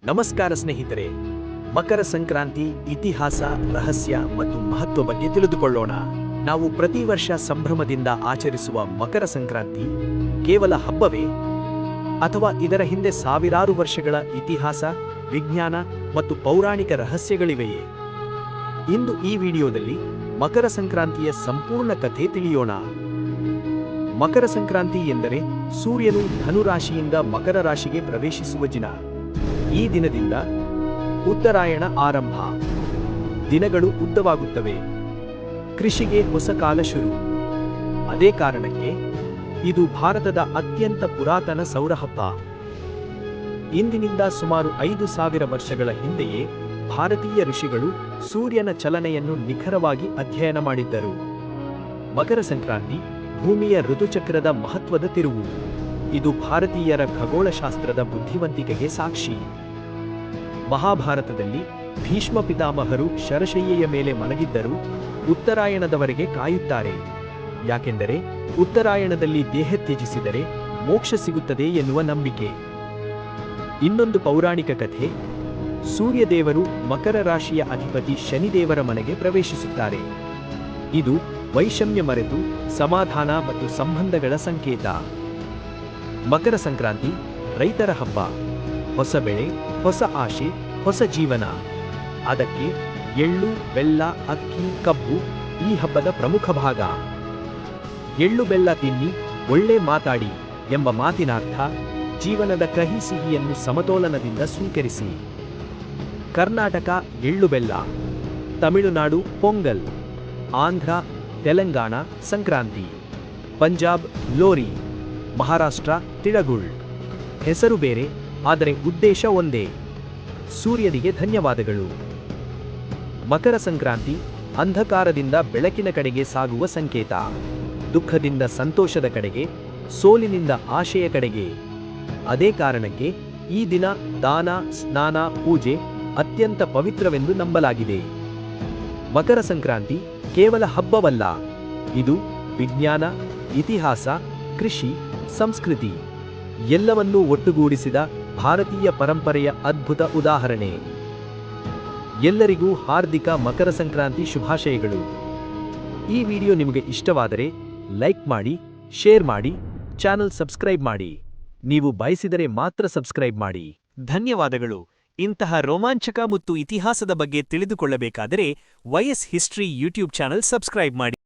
ನಮಸ್ಕಾರ ಸ್ನೇಹಿತರೆ, ಮಕರ ಸಂಕ್ರಾಂತಿ ಇತಿಹಾಸ, ರಹಸ್ಯ ಮತ್ತು ಮಹತ್ವ ಬಗ್ಗೆ ತಿಳಿದುಕೊಳ್ಳೋಣ. ನಾವು ಪ್ರತಿ ವರ್ಷ ಸಂಭ್ರಮದಿಂದ ಆಚರಿಸುವ ಮಕರ ಸಂಕ್ರಾಂತಿ ಕೇವಲ ಹಬ್ಬವೇ ಅಥವಾ ಇದರ ಹಿಂದೆ ಸಾವಿರಾರು ವರ್ಷಗಳ ಇತಿಹಾಸ, ವಿಜ್ಞಾನ ಮತ್ತು ಪೌರಾಣಿಕ ರಹಸ್ಯಗಳಿವೆಯೇ? ಇಂದು ಈ ವಿಡಿಯೋದಲ್ಲಿ ಮಕರ ಸಂಕ್ರಾಂತಿಯ ಸಂಪೂರ್ಣ ಕಥೆ ತಿಳಿಯೋಣ. ಮಕರ ಸಂಕ್ರಾಂತಿ ಎಂದರೆ ಸೂರ್ಯನು ಧನುರಾಶಿಯಿಂದ ಮಕರ ರಾಶಿಗೆ ಪ್ರವೇಶಿಸುವ ದಿನ. ಈ ದಿನದಿಂದ ಉತ್ತರಾಯಣ ಆರಂಭ. ದಿನಗಳು ಉದ್ದವಾಗುತ್ತವೆ. ಕೃಷಿಗೆ ಹೊಸ ಕಾಲ ಶುರು. ಅದೇ ಕಾರಣಕ್ಕೆ ಇದು ಭಾರತದ ಅತ್ಯಂತ ಪುರಾತನ ಸೌರ ಹಬ್ಬ. ಇಂದಿನಿಂದ ಸುಮಾರು 5,000 ವರ್ಷಗಳ ಹಿಂದೆಯೇ ಭಾರತೀಯ ಋಷಿಗಳು ಸೂರ್ಯನ ಚಲನೆಯನ್ನು ನಿಖರವಾಗಿ ಅಧ್ಯಯನ ಮಾಡಿದ್ದರು. ಮಕರ ಸಂಕ್ರಾಂತಿ ಭೂಮಿಯ ಋತುಚಕ್ರದ ಮಹತ್ವದ ತಿರುವು. ಇದು ಭಾರತೀಯರ ಖಗೋಳಶಾಸ್ತ್ರದ ಬುದ್ಧಿವಂತಿಕೆಗೆ ಸಾಕ್ಷಿ. ಮಹಾಭಾರತದಲ್ಲಿ ಭೀಷ್ಮ ಪಿತಾಮಹರು ಶರಶಯ್ಯೆಯ ಮೇಲೆ ಮಲಗಿದ್ದರೂ ಉತ್ತರಾಯಣದವರೆಗೆ ಕಾಯುತ್ತಾರೆ. ಯಾಕೆಂದರೆ ಉತ್ತರಾಯಣದಲ್ಲಿ ದೇಹ ತ್ಯಜಿಸಿದರೆ ಮೋಕ್ಷ ಸಿಗುತ್ತದೆ ಎನ್ನುವ ನಂಬಿಕೆ. ಇನ್ನೊಂದು ಪೌರಾಣಿಕ ಕಥೆ, ಸೂರ್ಯದೇವರು ಮಕರ ರಾಶಿಯ ಅಧಿಪತಿ ಶನಿದೇವರ ಮನೆಗೆ ಪ್ರವೇಶಿಸುತ್ತಾರೆ. ಇದು ವೈಷಮ್ಯ ಮರೆತು ಸಮಾಧಾನ ಮತ್ತು ಸಂಬಂಧಗಳ ಸಂಕೇತ. ಮಕರ ಸಂಕ್ರಾಂತಿ ರೈತರ ಹಬ್ಬ. ಹೊಸ ಬೆಳೆ, ಹೊಸ ಆಶೆ, ಹೊಸ ಜೀವನ. ಅದಕ್ಕೆ ಎಳ್ಳು, ಬೆಲ್ಲ, ಅಕ್ಕಿ, ಕಬ್ಬು ಈ ಹಬ್ಬದ ಪ್ರಮುಖ ಭಾಗ. ಎಳ್ಳು ಬೆಲ್ಲ ತಿನ್ನಿ, ಒಳ್ಳೆ ಮಾತಾಡಿ ಎಂಬ ಮಾತಿನರ್ಥ ಜೀವನದ ಕಹಿ ಸಿಹಿಯನ್ನು ಸಮತೋಲನದಿಂದ ಸ್ವೀಕರಿಸಿ. ಕರ್ನಾಟಕ ಎಳ್ಳು ಬೆಲ್ಲ, ತಮಿಳುನಾಡು ಪೊಂಗಲ್, ಆಂಧ್ರ ತೆಲಂಗಾಣ ಸಂಕ್ರಾಂತಿ, ಪಂಜಾಬ್ ಲೋರಿ, ಮಹಾರಾಷ್ಟ್ರ ತಿಳಗುಳ್. ಹೆಸರು ಬೇರೆ, ಆದರೆ ಉದ್ದೇಶ ಒಂದೇ. ಸೂರ್ಯನಿಗೆ ಧನ್ಯವಾದಗಳು. ಮಕರ ಸಂಕ್ರಾಂತಿ ಅಂಧಕಾರದಿಂದ ಬೆಳಕಿನ ಕಡೆಗೆ ಸಾಗುವ ಸಂಕೇತ. ದುಃಖದಿಂದ ಸಂತೋಷದ ಕಡೆಗೆ, ಸೋಲಿನಿಂದ ಆಶೆಯ ಕಡೆಗೆ. ಅದೇ ಕಾರಣಕ್ಕೆ ಈ ದಿನ ದಾನ, ಸ್ನಾನ, ಪೂಜೆ ಅತ್ಯಂತ ಪವಿತ್ರವೆಂದು ನಂಬಲಾಗಿದೆ. ಮಕರ ಸಂಕ್ರಾಂತಿ ಕೇವಲ ಹಬ್ಬವಲ್ಲ, ಇದು ವಿಜ್ಞಾನ, ಇತಿಹಾಸ, ಕೃಷಿ, ಸಂಸ್ಕೃತಿ ಎಲ್ಲವನ್ನೂ ಒಟ್ಟುಗೂಡಿಸಿದ ಭಾರತೀಯ ಪರಂಪರೆಯ ಅದ್ಭುತ ಉದಾಹರಣೆ. ಎಲ್ಲರಿಗೂ ಹಾರ್ದಿಕ ಮಕರ ಸಂಕ್ರಾಂತಿ ಶುಭಾಶಯಗಳು. ಈ ವಿಡಿಯೋ ನಿಮಗೆ ಇಷ್ಟವಾದರೆ ಲೈಕ್ ಮಾಡಿ, ಶೇರ್ ಮಾಡಿ, ಚಾನೆಲ್ ಸಬ್ಸ್ಕ್ರೈಬ್ ಮಾಡಿ. ನೀವು ಬಯಸಿದರೆ ಮಾತ್ರ ಸಬ್ಸ್ಕ್ರೈಬ್ ಮಾಡಿ. ಧನ್ಯವಾದಗಳು. ಇಂತಹ ರೋಮಾಂಚಕ ಮತ್ತು ಇತಿಹಾಸದ ಬಗ್ಗೆ ತಿಳಿದುಕೊಳ್ಳಬೇಕಾದರೆ YS history YouTube channel subscribe ಮಾಡಿ.